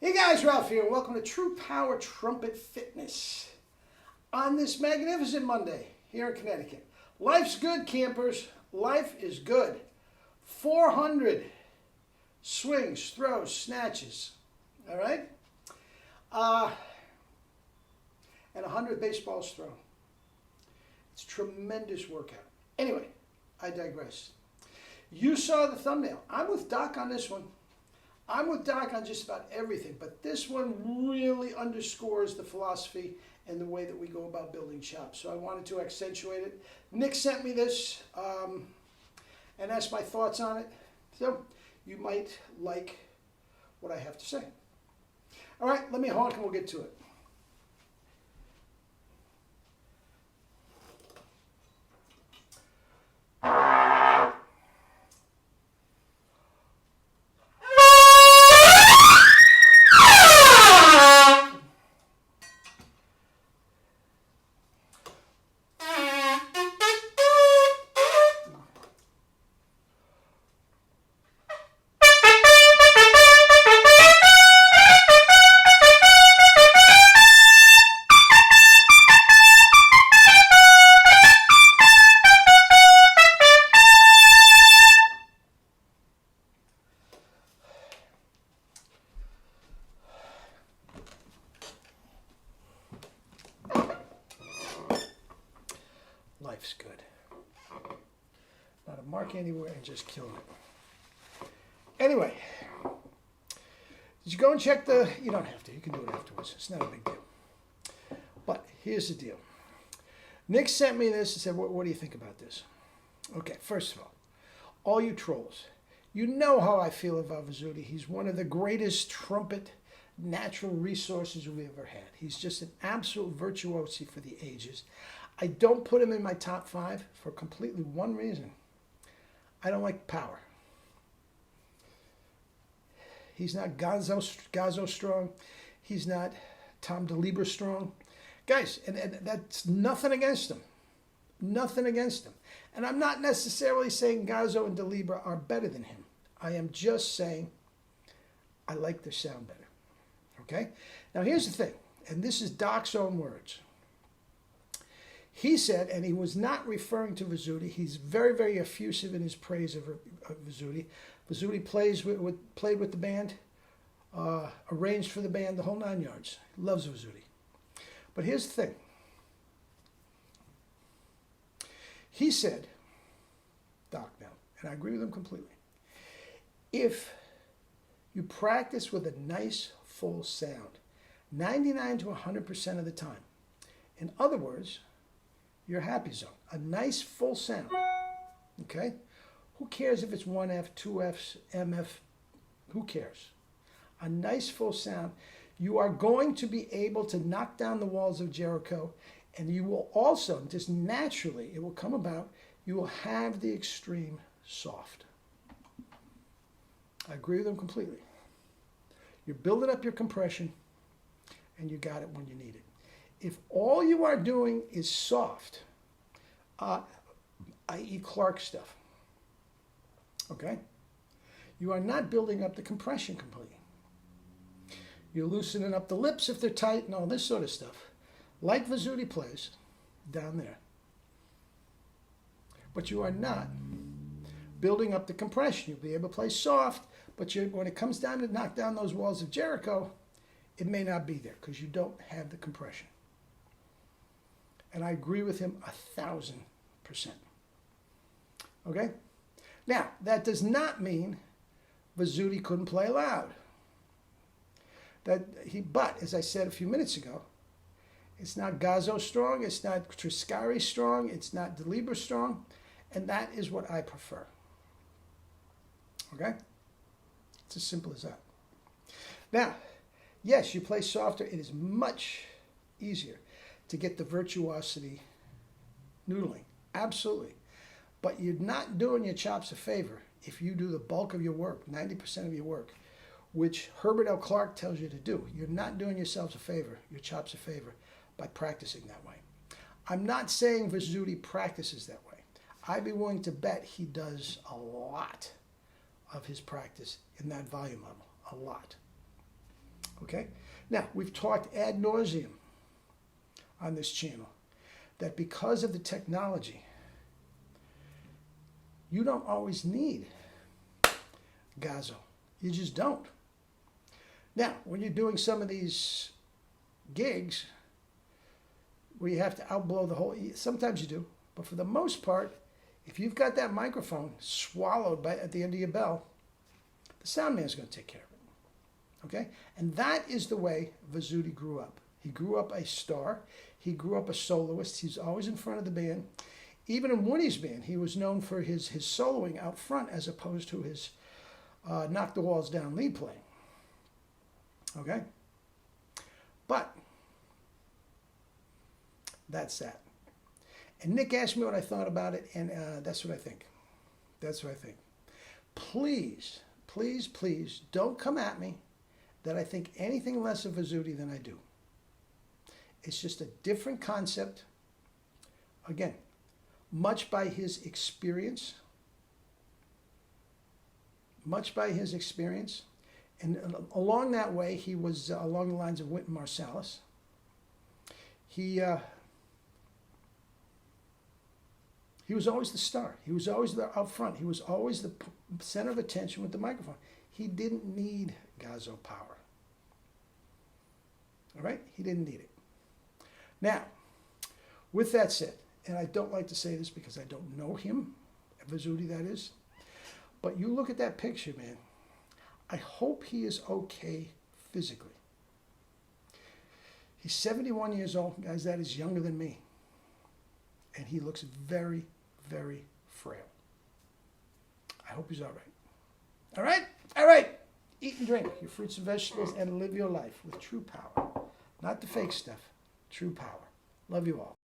Hey guys, Ralph here, and welcome to True Power Trumpet Fitness on this magnificent Monday here in Connecticut. Life's good, campers. Life is good. 400 swings, throws, snatches, all right? And 100 baseballs thrown. It's a tremendous workout. Anyway, I digress. You saw the thumbnail. I'm with Doc on this one. I'm with Doc on just about everything, but this one really underscores the philosophy and the way that we go about building chops. So I wanted to accentuate it. Nick sent me this, and that's my thoughts on it. So you might like what I have to say. All right, let me honk and we'll get to it. Life's good. Not a mark anywhere and just killing it. Anyway, did you go and check the... You don't have to. You can do it afterwards. It's not a big deal. But here's the deal. Nick sent me this and said, what do you think about this? Okay, first of all you trolls, you know how I feel about Vizzuti. He's one of the greatest trumpet natural resources we've ever had. He's just an absolute virtuosi for the ages. I don't put him in my top 5 for completely one reason. I don't like power. He's not Gazzo strong. He's not Tom DeLieber strong. Guys, and that's nothing against him. Nothing against him. And I'm not necessarily saying Gazzo and DeLieber are better than him. I am just saying I like their sound better. Okay? Now here's the thing, and this is Doc's own words. He said, and he was not referring to Vizzuti. He's very, very effusive in his praise of Vizzuti. Vizzuti played with the band, arranged for the band, the whole 9 yards. He loves Vizzuti. But here's the thing. He said, Doc now, and I agree with him completely, if you practice with a nice full sound, 99 to 100% of the time, in other words, your happy zone, a nice full sound, okay? Who cares if it's 1F, 2Fs, MF, who cares? A nice full sound. You are going to be able to knock down the walls of Jericho, and you will also, just naturally, it will come about, you will have the extreme soft. I agree with him completely. You're building up your compression, and you got it when you need it. If all you are doing is soft, i.e. Clark stuff, okay, you are not building up the compression completely. You're loosening up the lips if they're tight and all this sort of stuff, like Vizzuti plays down there. But you are not building up the compression. You'll be able to play soft, but when it comes down to knock down those walls of Jericho, it may not be there because you don't have the compression. And I agree with him 1,000%. Okay? Now, that does not mean Vizzuti couldn't play loud. But, as I said a few minutes ago, it's not Gazzo strong, it's not Triscari strong, it's not DeLieber strong, and that is what I prefer. Okay? It's as simple as that. Now, yes, you play softer. It is much easier to get the virtuosity noodling. Absolutely. But you're not doing your chops a favor if you do the bulk of your work, 90% of your work, which Herbert L. Clark tells you to do. You're not doing yourselves a favor, your chops a favor, by practicing that way. I'm not saying Vizzuti practices that way. I'd be willing to bet he does a lot of his practice in that volume level. A lot. Okay? Now, we've talked ad nauseum on this channel that because of the technology, you don't always need Gazo. You just don't. Now, when you're doing some of these gigs where you have to outblow the whole, sometimes you do, but for the most part, if you've got that microphone swallowed at the end of your bell, the sound man's going to take care of it. Okay? And that is the way Vizzuti grew up. He grew up a star. He grew up a soloist. He's always in front of the band. Even in Woody's band, he was known for his soloing out front as opposed to his knock the walls down lead playing. Okay? But that's that. And Nick asked me what I thought about it, and that's what I think. That's what I think. Please, please, please don't come at me that I think anything less of Vizzuti than I do. It's just a different concept. Again, much by his experience. Much by his experience. And along that way, he was along the lines of Wynton Marsalis. He was always the star. He was always up front. He was always the center of attention with the microphone. He didn't need Gazo power. All right? He didn't need it. Now, with that said, and I don't like to say this because I don't know him, Vizzuti that is, but you look at that picture, man. I hope he is okay physically. He's 71 years old. Guys, that is younger than me. And he looks very, very frail. I hope he's all right. All right? All right. Eat and drink your fruits and vegetables and live your life with true power. Not the fake stuff. True power. Love you all.